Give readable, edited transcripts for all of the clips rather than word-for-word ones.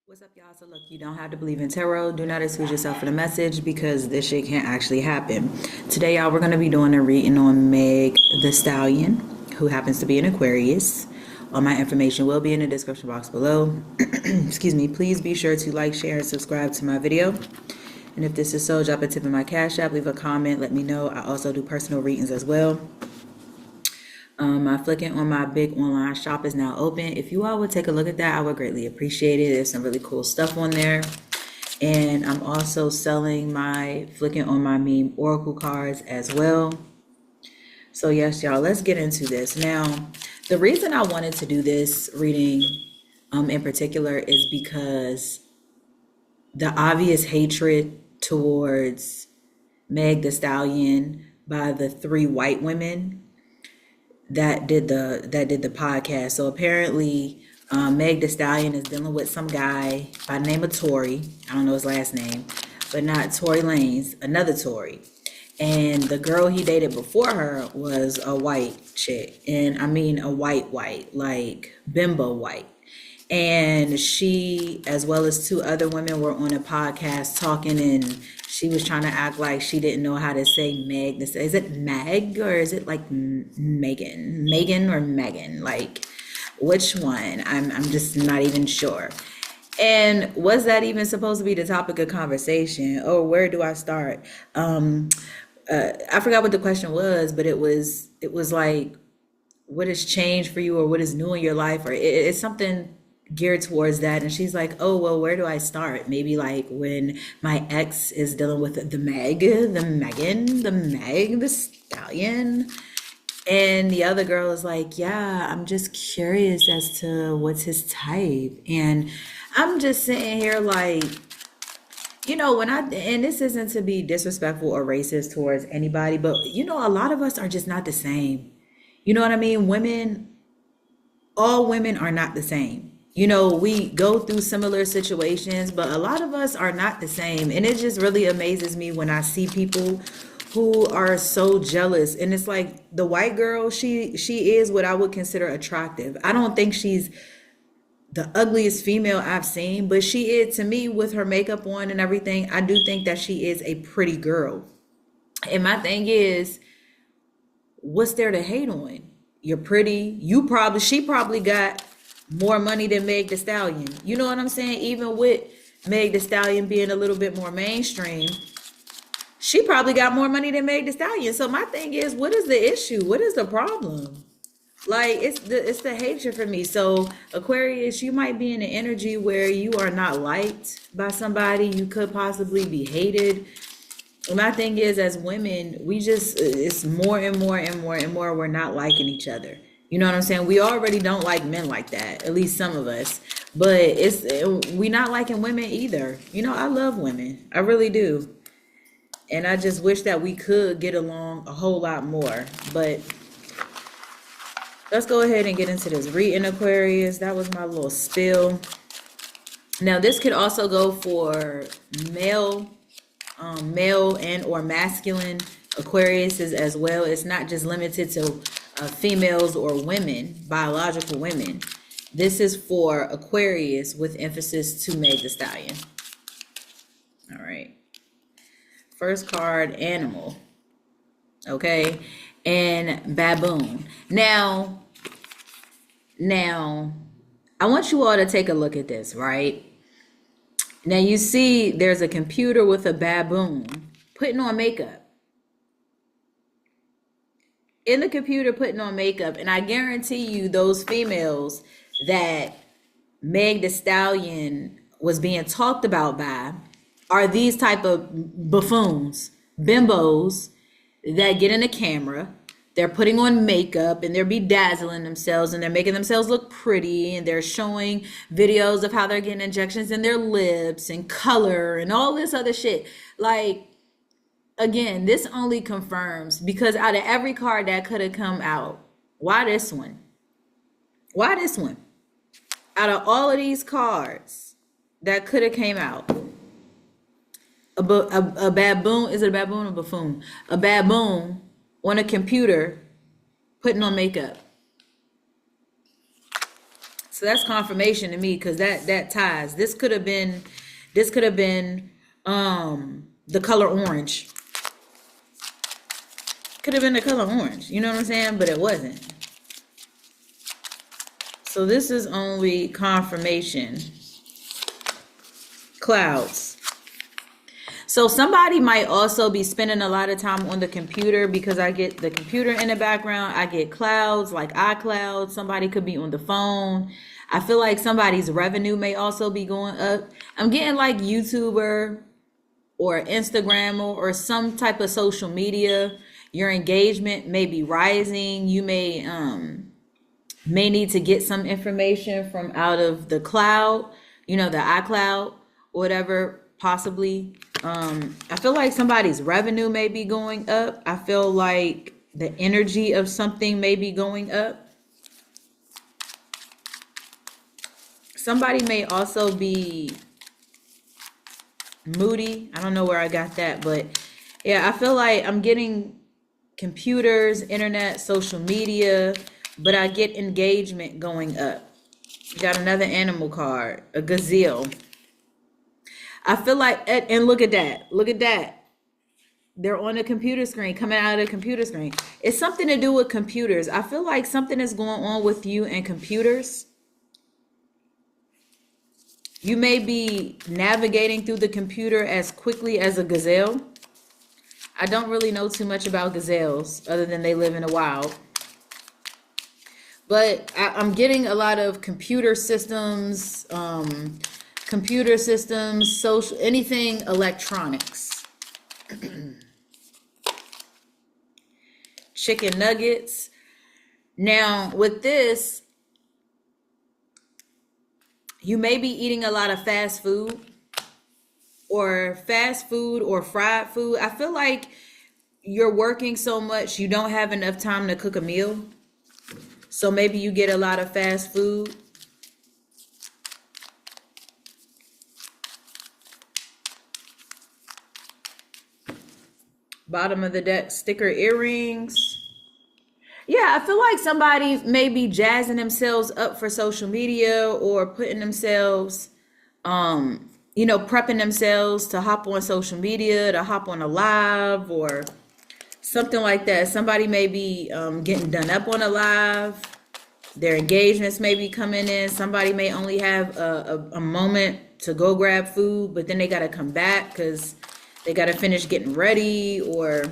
What's up, y'all? So look, you don't have to believe in tarot. Do not exclude yourself from the message because this shit can't actually happen. Today, y'all, we're going to be doing a reading on Meg the Stallion, who happens to be an Aquarius. All my information will be in the description box below. Excuse me. Please be sure to like, share, and subscribe to my video. And if this is so, drop a tip in my Cash App, leave a comment, let me know. I also do personal readings as well. My Flicking on my big online shop is now open. If you all would take a look at that, I would greatly appreciate it. There's some really cool stuff on there. And I'm also selling my Flicking on my meme oracle cards as well. So yes, y'all, let's get into this. Now, the reason I wanted to do this reading in particular is because the obvious hatred towards Meg the Stallion by the three white women that did the podcast. So apparently, Meg the Stallion is dealing with some guy by the name of Tory. I don't know his last name, but not Tory Lanez, another Tory. And the girl he dated before her was a white chick, and I mean a white, like bimbo white. And she, as well as two other women, were on a podcast talking, and she was trying to act like she didn't know how to say Meg. Is it Meg or is it like Megan or Megan? Like, which one? I'm just not even sure. And was that even supposed to be the topic of conversation? Or where do I start? I forgot what the question was, but it was like, what has changed for you, or what is new in your life, or it's something geared towards that. And she's like, oh well, where do I start? Maybe like when my ex is dealing with the Meg the Stallion. And the other girl is like, yeah, I'm just curious as to what's his type. And I'm just sitting here like, and this isn't to be disrespectful or racist towards anybody, but a lot of us are just not the same. You know what I mean? All women are not the same. We go through similar situations, but a lot of us are not the same. And it just really amazes me when I see people who are so jealous. And it's like the white girl, she is what I would consider attractive. I don't think she's the ugliest female I've seen, but she is, to me, with her makeup on and everything. I do think that she is a pretty girl. And my thing is, what's there to hate on? You're pretty. She probably got more money than Meg the Stallion. You know what I'm saying? Even with Meg the Stallion being a little bit more mainstream, she probably got more money than Meg the Stallion. So my thing is, what is the issue? What is the problem? Like, it's the hatred for me. So Aquarius, you might be in an energy where you are not liked by somebody. You could possibly be hated. My thing is, as women, it's more and more and more and more, we're not liking each other. You know what I'm saying? We already don't like men like that, at least some of us. But we not liking women either. I love women. I really do. And I just wish that we could get along a whole lot more. But let's go ahead and get into this reading, Aquarius. That was my little spill. Now, this could also go for male and or masculine Aquariuses as well. It's not just limited to females or women, biological women. This is for Aquarius with emphasis to Meg the Stallion. All right. First card, animal. Okay. And baboon. Now, I want you all to take a look at this, right? Now you see there's a computer with a baboon putting on makeup. In the computer putting on makeup, and I guarantee you those females that Meg the Stallion was being talked about by are these type of buffoons, bimbos that get in the camera. They're putting on makeup and they're bedazzling themselves and they're making themselves look pretty, and they're showing videos of how they're getting injections in their lips and color and all this other shit. Like, again, this only confirms, because out of every card that could have come out, why this one? Why this one? Out of all of these cards that could have came out, a baboon, is it a baboon or buffoon? A baboon on a computer putting on makeup. So that's confirmation to me, because that ties. This could have been the color orange. Could have been the color orange. You know what I'm saying? But it wasn't. So this is only confirmation. Clouds. So somebody might also be spending a lot of time on the computer, because I get the computer in the background. I get clouds like iCloud. Somebody could be on the phone. I feel like somebody's revenue may also be going up. I'm getting like YouTuber or Instagram or some type of social media. Your engagement may be rising. You may need to get some information from out of the cloud, the iCloud, whatever, possibly. I feel like somebody's revenue may be going up. I feel like the energy of something may be going up. Somebody may also be moody. I don't know where I got that, but yeah, I feel like I'm getting computers, internet, social media, but I get engagement going up. Got another animal card, a gazelle. I feel like, and look at that. Look at that. They're on the computer screen, coming out of the computer screen. It's something to do with computers. I feel like something is going on with you and computers. You may be navigating through the computer as quickly as a gazelle. I don't really know too much about gazelles other than they live in the wild. But I'm getting a lot of computer systems, social, anything electronics. Chicken nuggets. Now, with this, you may be eating a lot of fast food or fried food. I feel like you're working so much, you don't have enough time to cook a meal. So maybe you get a lot of fast food. Bottom of the deck, sticker earrings. Yeah, I feel like somebody may be jazzing themselves up for social media or putting themselves, prepping themselves to hop on social media, to hop on a live or something like that. Somebody may be getting done up on a live. Their engagements may be coming in. Somebody may only have a moment to go grab food, but then they got to come back because they got to finish getting ready or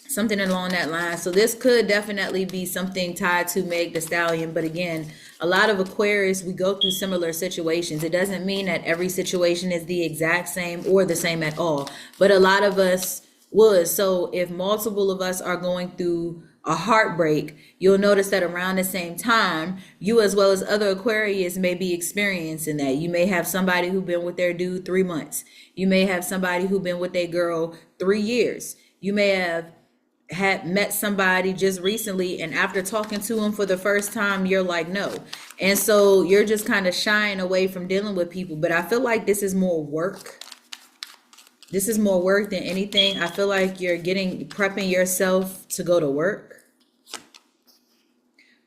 something along that line. So this could definitely be something tied to Meg the Stallion. But again, a lot of Aquarius, we go through similar situations. It doesn't mean that every situation is the exact same or the same at all. But a lot of us would. So if multiple of us are going through a heartbreak, you'll notice that around the same time, you as well as other Aquarius may be experiencing that. You may have somebody who's been with their dude 3 months. You may have somebody who's been with their girl 3 years. You may have had met somebody just recently, and after talking to them for the first time, you're like, no. And so you're just kind of shying away from dealing with people. But I feel like this is more work. This is more work than anything. I feel like you're prepping yourself to go to work.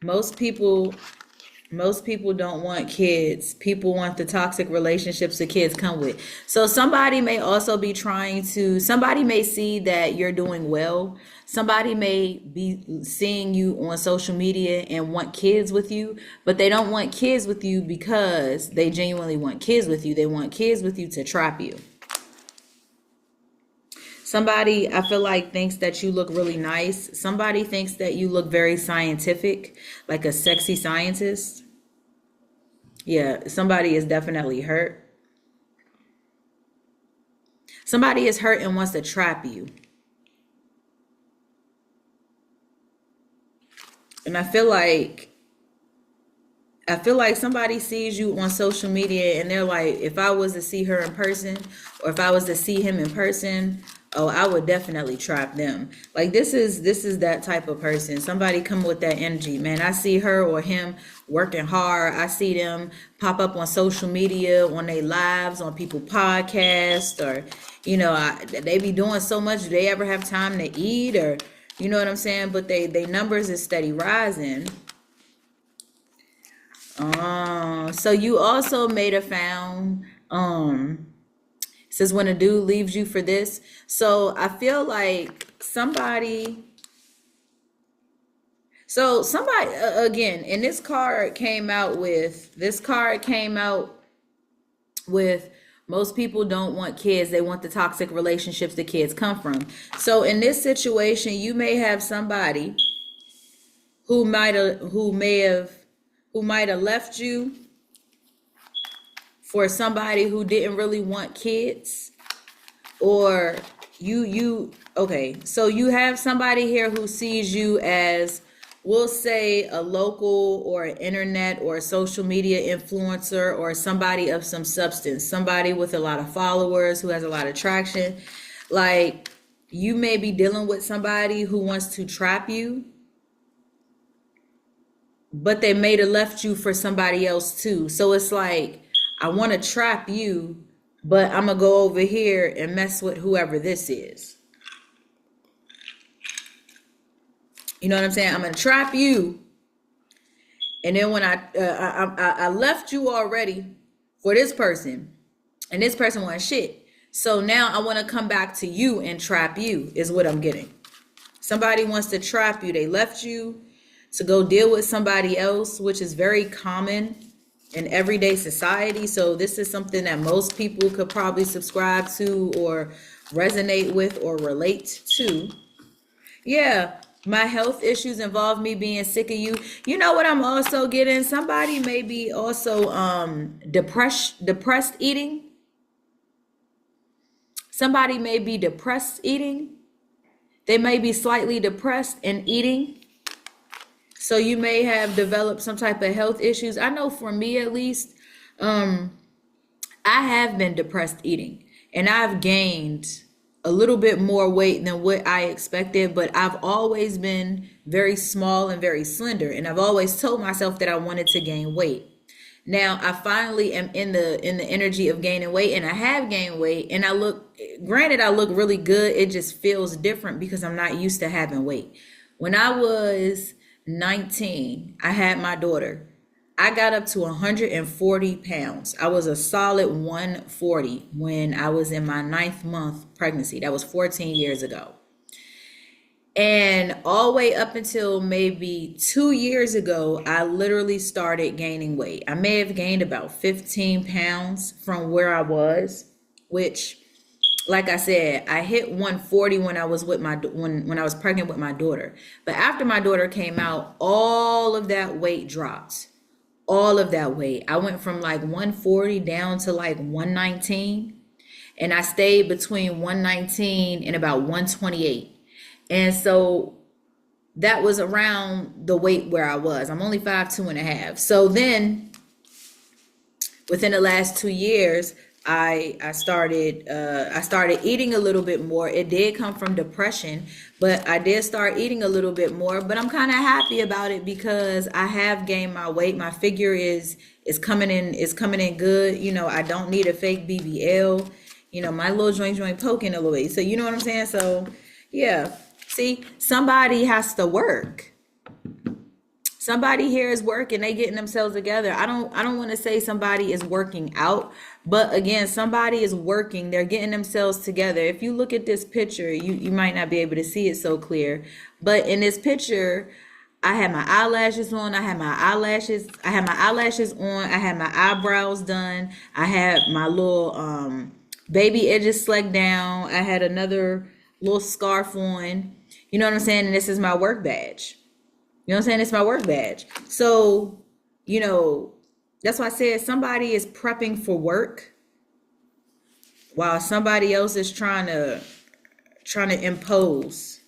Most people don't want kids. People want the toxic relationships the kids come with. So somebody may also be somebody may see that you're doing well. Somebody may be seeing you on social media and want kids with you, but they don't want kids with you because they genuinely want kids with you. They want kids with you to trap you. Somebody, I feel like, thinks that you look really nice. Somebody thinks that you look very scientific, like a sexy scientist. Yeah, somebody is definitely hurt. Somebody is hurt and wants to trap you. And I feel like somebody sees you on social media and they're like, if I was to see her in person or if I was to see him in person, oh, I would definitely trap them. Like this is that type of person. Somebody come with that energy, man. I see her or him working hard. I see them pop up on social media, on their lives, on people podcasts, or they be doing so much. Do they ever have time to eat, or you know what I'm saying? But they numbers is steady rising. So you also made a found. It says when a dude leaves you for this. So I feel like somebody. So somebody again, and this card came out with. This card came out with most people don't want kids, they want the toxic relationships the kids come from. So in this situation, you may have somebody who might have left you for somebody who didn't really want kids, or you okay, so you have somebody here who sees you as, we'll say, a local or an internet or a social media influencer, or somebody of some substance, somebody with a lot of followers who has a lot of traction. Like, you may be dealing with somebody who wants to trap you, but they may have left you for somebody else too. So it's like, I want to trap you, but I'm gonna go over here and mess with whoever this is. You know what I'm saying? I'm gonna trap you, and then when I left you already for this person, and this person wants shit. So now I want to come back to you and trap you, is what I'm getting. Somebody wants to trap you. They left you to go deal with somebody else, which is very common in everyday society. So this is something that most people could probably subscribe to or resonate with or relate to. Yeah, my health issues involve me being sick of you. You know what I'm also getting? Somebody may be also depressed eating. Somebody may be depressed eating. They may be slightly depressed in eating. So you may have developed some type of health issues. I know for me at least, I have been depressed eating, and I've gained a little bit more weight than what I expected, but I've always been very small and very slender, and I've always told myself that I wanted to gain weight. Now I finally am in the energy of gaining weight, and I have gained weight, and I look really good. It just feels different because I'm not used to having weight. When I was 19, I had my daughter. I got up to 140 pounds. I was a solid 140 when I was in my 9th month pregnancy. That was 14 years ago. And all the way up until maybe 2 years ago, I literally started gaining weight. I may have gained about 15 pounds from where I was, which, like I said, I hit 140 when I was with when I was pregnant with my daughter. But after my daughter came out, all of that weight dropped. All of that weight. I went from like 140 down to like 119. And I stayed between 119 and about 128. And so that was around the weight where I was. I'm only 5'2.5". So then within the last 2 years, I started eating a little bit more. It did come from depression, but I did start eating a little bit more. But I'm kind of happy about it because I have gained my weight. My figure is coming in good. You know, I don't need a fake BBL. You know, my little joint poking a little bit. So you know what I'm saying? So yeah. See, somebody has to work. Somebody here is working, they getting themselves together. I don't want to say somebody is working out, but again, somebody is working, they're getting themselves together. If you look at this picture, you might not be able to see it so clear, but in this picture, I had my eyelashes on, I had my eyelashes on, I had my eyebrows done, I had my little baby edges slicked down, I had another little scarf on, you know what I'm saying? And this is my work badge. You know what I'm saying? It's my work badge. So, you know, that's why I said somebody is prepping for work while somebody else is trying to impose.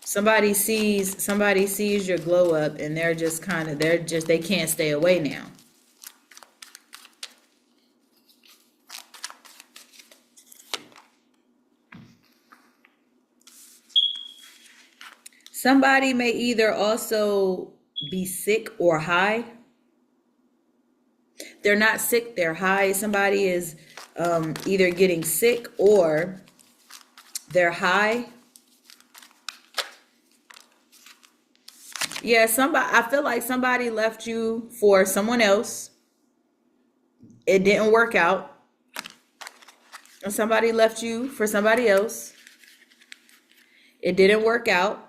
Somebody sees your glow up and they can't stay away now. Somebody may either also be sick or high. They're not sick, they're high. Somebody is either getting sick or they're high. Yeah, somebody, I feel like somebody left you for someone else. It didn't work out. And somebody left you for somebody else. It didn't work out.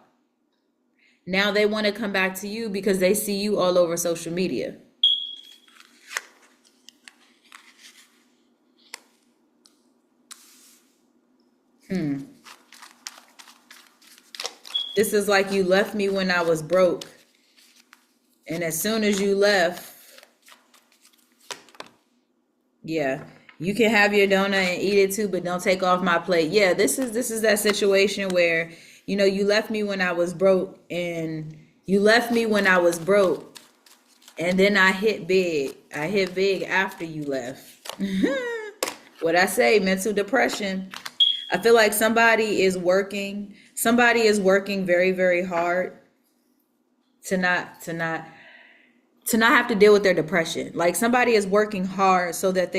Now they want to come back to you because they see you all over social media. This is like you left me when I was broke. And as soon as you left, yeah, you can have your donut and eat it too, but don't take off my plate. Yeah, this is that situation where, you left me when I was broke, and you left me when I was broke, and then I hit big. I hit big after you left. What I say, mental depression. I feel like somebody is working very, very hard to not have to deal with their depression. Like somebody is working hard so that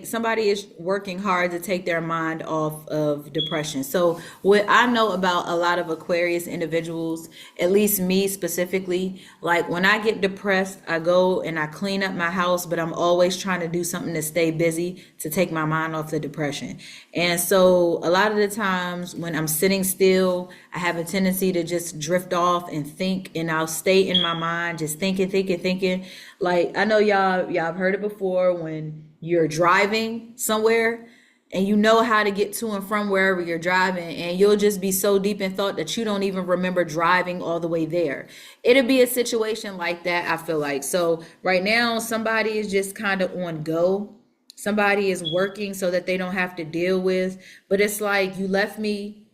somebody is working hard to take their mind off of depression. So what I know about a lot of Aquarius individuals, at least me specifically, like when I get depressed, I go and I clean up my house, but I'm always trying to do something to stay busy to take my mind off the depression. And so a lot of the times when I'm sitting still, I have a tendency to just drift off and think, and I'll stay in my mind just thinking. Like I know y'all have heard it before, when you're driving somewhere and you know how to get to and from wherever you're driving, and you'll just be so deep in thought that you don't even remember driving all the way there. It'll be a situation like that, I feel like. So right now somebody is just kind of on go. Somebody is working so that they don't have to deal with, but it's like you left me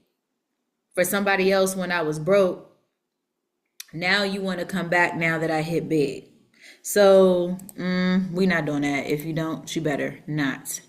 for somebody else when I was broke. Now you want to come back now that I hit big. So we not doing that. If you don't, you better not.